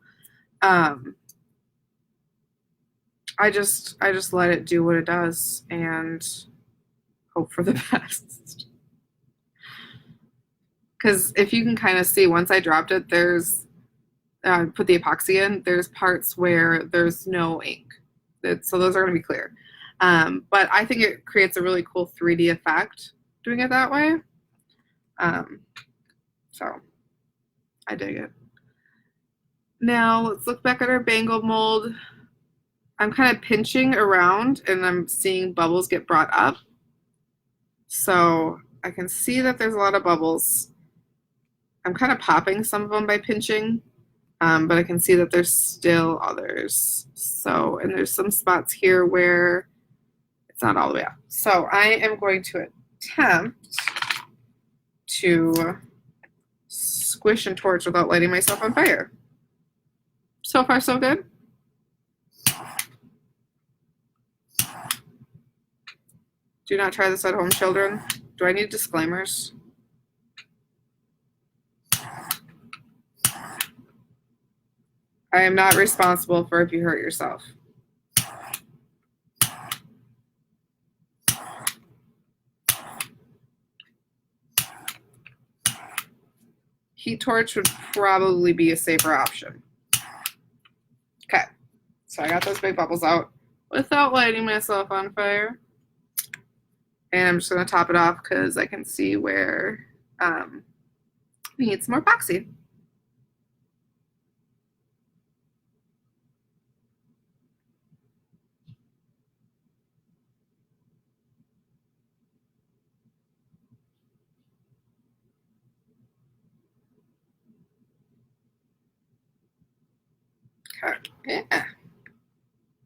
A: I just let it do what it does and hope for the best. Because if you can kind of see, once I dropped it, there's put the epoxy in, there's parts where there's no ink. So those are going to be clear. But I think it creates a really cool 3D effect doing it that way. So I dig it. Now let's look back at our bangle mold. I'm kind of pinching around and I'm seeing bubbles get brought up. So I can see that there's a lot of bubbles. I'm kind of popping some of them by pinching, but I can see that there's still others. So, and there's some spots here where it's not all the way up. So I am going to attempt to squish and torch without lighting myself on fire. So far, so good. Do not try this at home, children. Do I need disclaimers? I am not responsible for if you hurt yourself. Heat torch would probably be a safer option. Okay, so I got those big bubbles out without lighting myself on fire. And I'm just going to top it off because I can see where we need some more epoxy. Okay, yeah.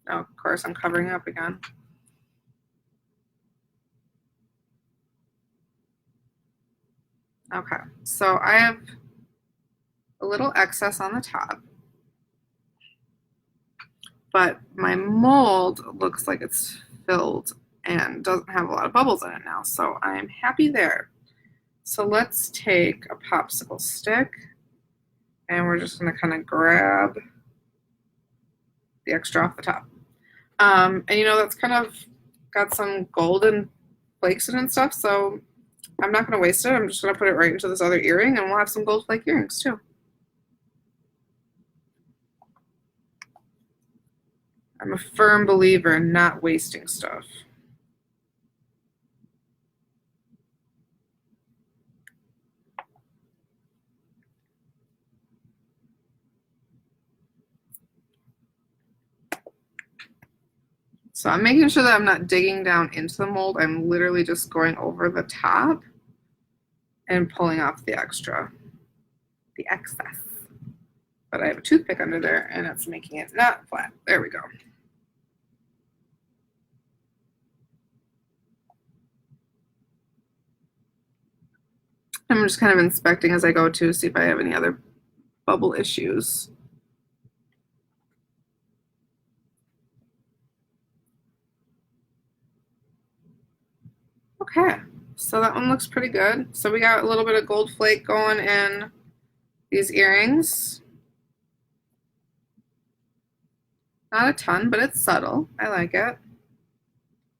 A: Oh, of course, I'm covering up again. Okay, so I have a little excess on the top, but my mold looks like it's filled and doesn't have a lot of bubbles in it now, so I'm happy there. So let's take a popsicle stick and we're just going to kind of grab the extra off the top. And you know, that's kind of got some golden flakes in it and stuff, so I'm not going to waste it. I'm just going to put it right into this other earring and we'll have some gold flake earrings too. I'm a firm believer in not wasting stuff. So I'm making sure that I'm not digging down into the mold. I'm literally just going over the top and pulling off the extra, the excess. But I have a toothpick under there and it's making it not flat. There we go. I'm just kind of inspecting as I go to see if I have any other bubble issues. Okay, so that one looks pretty good. So we got a little bit of gold flake going in these earrings. Not a ton, but it's subtle. I like it.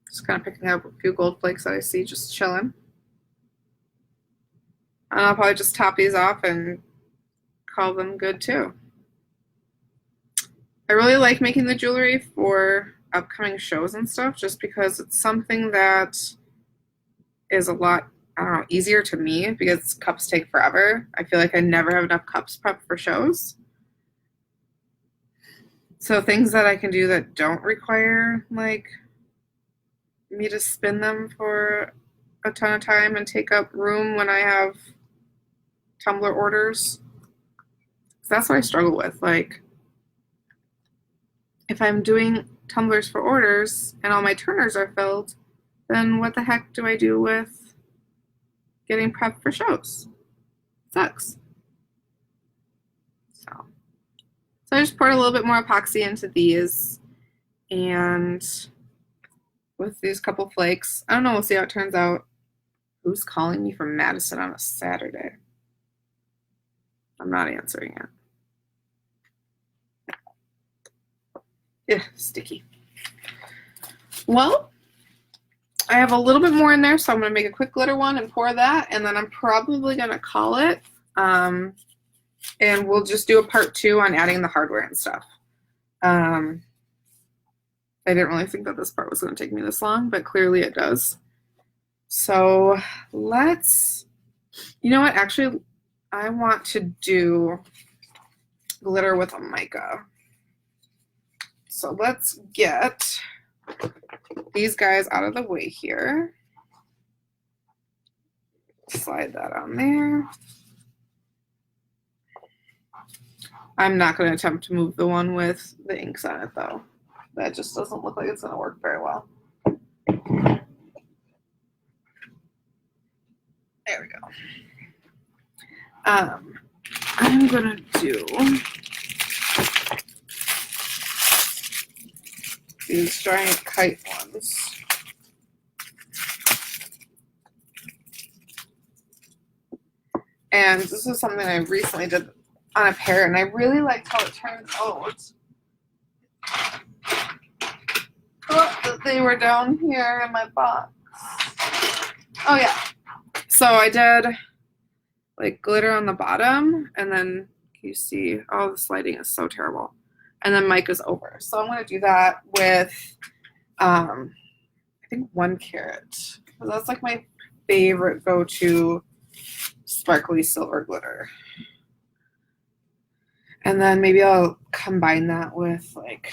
A: Just kind of picking up a few gold flakes that I see just chilling. And I'll probably just top these off and call them good too. I really like making the jewelry for upcoming shows and stuff just because it's something that is a lot I don't know, easier to me because cups take forever. I feel like I never have enough cups prepped for shows. So things that I can do that don't require like me to spin them for a ton of time and take up room when I have tumbler orders. That's what I struggle with. Like, if I'm doing tumblers for orders and all my turners are filled, then what the heck do I do with getting prepped for shows? Sucks. So I just poured a little bit more epoxy into these, and with these couple flakes, I don't know, we'll see how it turns out. Who's calling me from Madison on a Saturday? I'm not answering it. Yeah, sticky. Well, I have a little bit more in there, so I'm going to make a quick glitter one and pour that, and then I'm probably going to call it, and we'll just do a part 2 on adding the hardware and stuff. I didn't really think that this part was going to take me this long, but clearly it does. So let's, you know what, actually, I want to do glitter with a mica. So let's get these guys out of the way here. Slide that on there. I'm not going to attempt to move the one with the inks on it, though. That just doesn't look like it's going to work very well. There we go. I'm going to do these giant kite ones. And this is something I recently did on a pair, and I really liked how it turned out. Oh, they were down here in my box. Oh yeah. So I did like glitter on the bottom, and then you see, oh, this lighting is so terrible. And then mica's over. So I'm going to do that with, I think 1 carat. That's like my favorite go-to sparkly silver glitter. And then maybe I'll combine that with like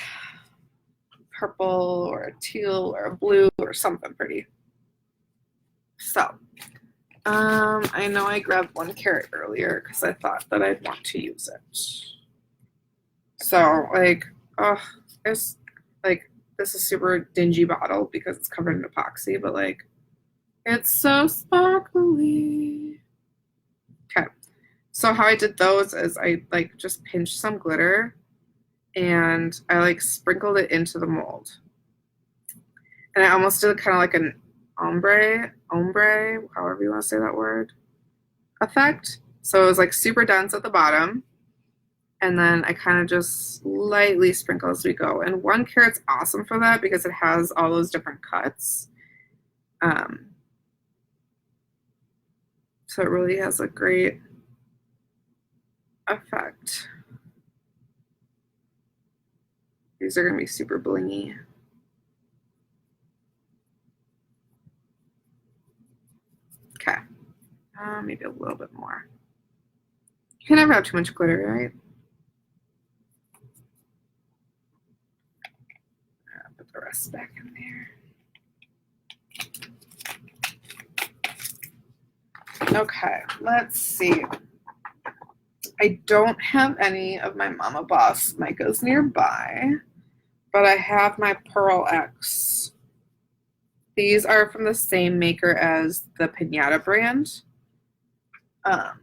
A: purple or a teal or a blue or something pretty. So I know I grabbed 1 carat earlier because I thought that I'd want to use it. So like, oh, it's like, this is super dingy bottle because it's covered in epoxy, but like, it's so sparkly. Okay, so how I did those is I like just pinched some glitter and I like sprinkled it into the mold. And I almost did kind of like an ombre, however you want to say that word, effect. So it was like super dense at the bottom. And then I kind of just lightly sprinkle as we go. And 1 carat's awesome for that because it has all those different cuts. So it really has a great effect. These are going to be super blingy. Okay. Maybe a little bit more. You can never have too much glitter, right? Put the rest back in there. Okay, let's see. I don't have any of my Mama Boss micas nearby, but I have my Pearl X. These are from the same maker as the Pinata brand. The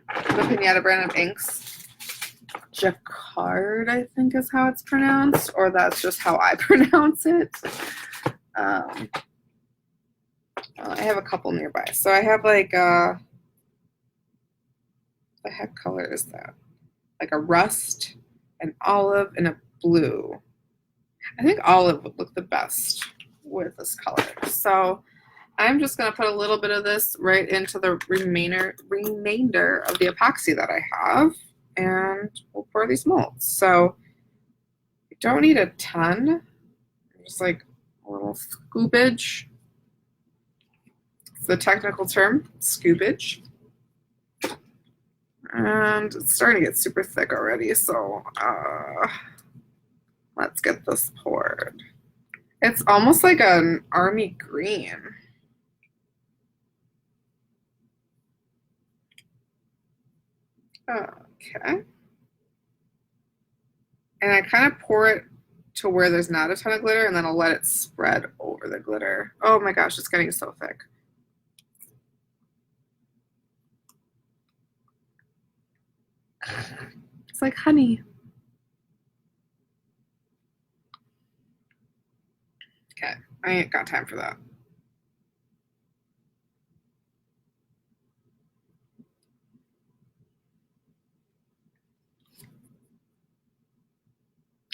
A: Pinata brand of inks. Jacquard, I think is how it's pronounced, or that's just how I pronounce it. I have a couple nearby. So I have like what the heck color is that? Like a rust, an olive, and a blue. I think olive would look the best with this color. So I'm just going to put a little bit of this right into the remainder of the epoxy that I have, and we'll pour these molds. So you don't need a ton, just like a little scoopage It's the technical term, scoopage. And it's starting to get super thick already, so let's get this poured. It's almost like an army green. Okay. And I kind of pour it to where there's not a ton of glitter, and then I'll let it spread over the glitter. Oh my gosh, it's getting so thick. It's like honey. Okay, I ain't got time for that.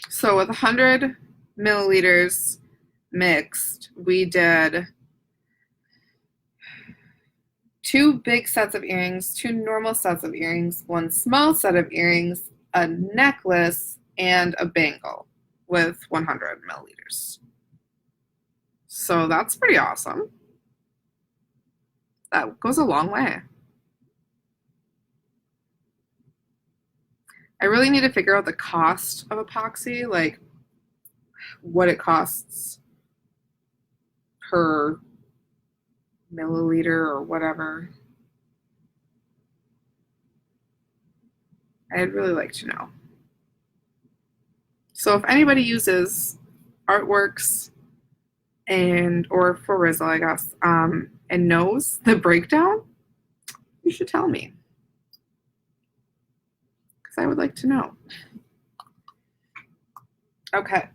A: So with 100 milliliters mixed, we did 2 big sets of earrings, 2 normal sets of earrings, 1 small set of earrings, a necklace, and a bangle with 100 milliliters. So that's pretty awesome. That goes a long way. I really need to figure out the cost of epoxy, like what it costs per milliliter or whatever. I'd really like to know. So if anybody uses Artworks or for Rizzle, I guess, and knows the breakdown, you should tell me. Because I would like to know. Okay.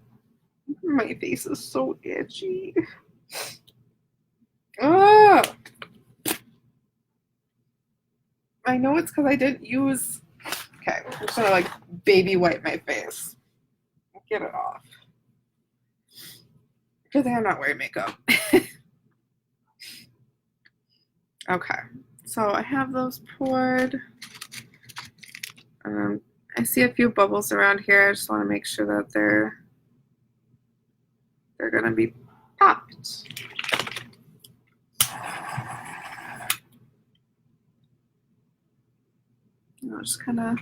A: My face is so itchy. Oh! I know it's because I didn't use... Okay, I'm just gonna like baby wipe my face. Get it off. Good thing I'm not wearing makeup. Okay, so I have those poured. I see a few bubbles around here. I just want to make sure that they're gonna be popped. I'll just kind of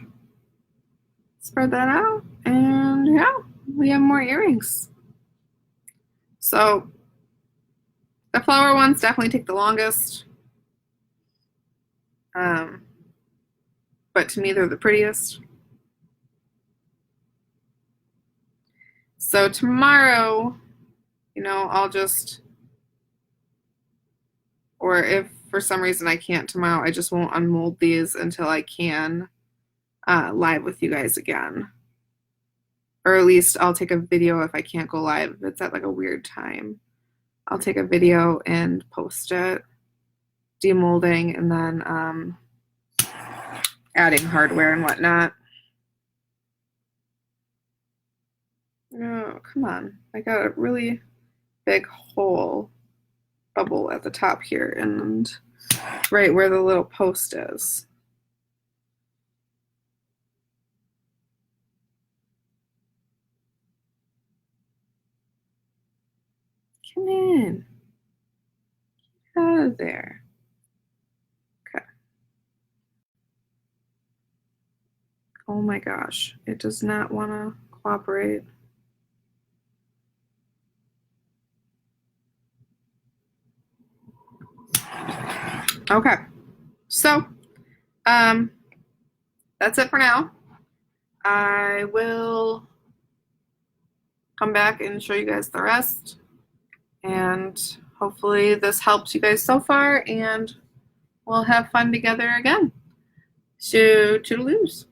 A: spread that out, and yeah, we have more earrings. So the flower ones definitely take the longest, but to me they're the prettiest. So tomorrow, you know, I'll just, or if for some reason I can't tomorrow, I just won't unmold these until I can live with you guys again. Or at least I'll take a video if I can't go live. If it's at like a weird time, I'll take a video and post it, demolding, and then adding hardware and whatnot. Oh, come on. I got a really big hole bubble at the top here and right where the little post is. Come in. Get out of there. Okay. Oh my gosh. It does not want to cooperate. Okay. So, that's it for now. I will come back and show you guys the rest. And hopefully this helps you guys so far, and we'll have fun together again. So, toodaloos.